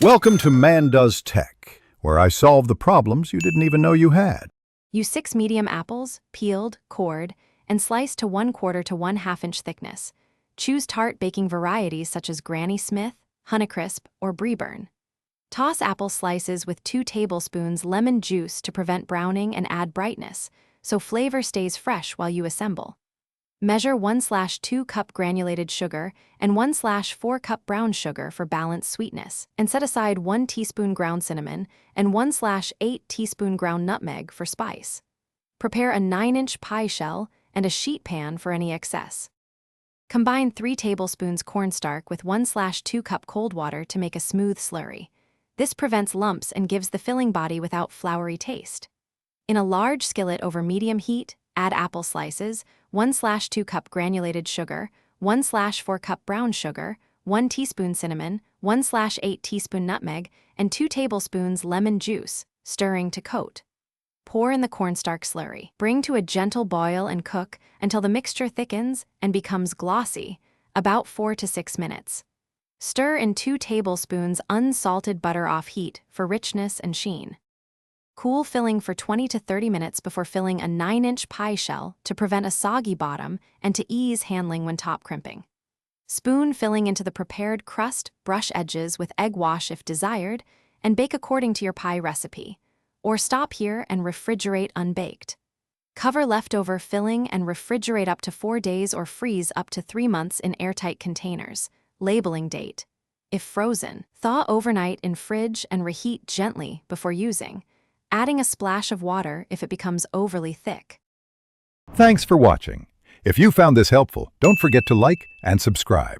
Welcome to Man Does Tech, where I solve the problems you didn't even know you had. Use 6 medium apples, peeled, cored, and sliced to 1/4 to 1/2 inch thickness. Choose tart baking varieties such as Granny Smith, Honeycrisp, or Brie Burn. Toss apple slices with 2 tablespoons lemon juice to prevent browning and add brightness, so flavor stays fresh while you assemble. Measure 1/2 cup granulated sugar and 1/4 cup brown sugar for balanced sweetness, and set aside 1 teaspoon ground cinnamon and 1/8 teaspoon ground nutmeg for spice. Prepare a 9-inch pie shell and a sheet pan for any excess. Combine 3 tablespoons cornstarch with 1/2 cup cold water to make a smooth slurry. This prevents lumps and gives the filling body without floury taste. In a large skillet over medium heat, add apple slices, 1/2 cup granulated sugar, 1/4 cup brown sugar, 1 teaspoon cinnamon, 1/8 teaspoon nutmeg, and 2 tablespoons lemon juice, stirring to coat. Pour in the cornstarch slurry. Bring to a gentle boil and cook until the mixture thickens and becomes glossy, about 4 to 6 minutes. Stir in 2 tablespoons unsalted butter off heat for richness and sheen. Cool filling for 20 to 30 minutes before filling a 9-inch pie shell to prevent a soggy bottom and to ease handling when top crimping. Spoon filling into the prepared crust, brush edges with egg wash if desired, and bake according to your pie recipe. Or stop here and refrigerate unbaked. Cover leftover filling and refrigerate up to 4 days or freeze up to 3 months in airtight containers. Labeling date. If frozen, thaw overnight in fridge and reheat gently before using, adding a splash of water if it becomes overly thick. Thanks for watching. If you found this helpful, don't forget to like and subscribe.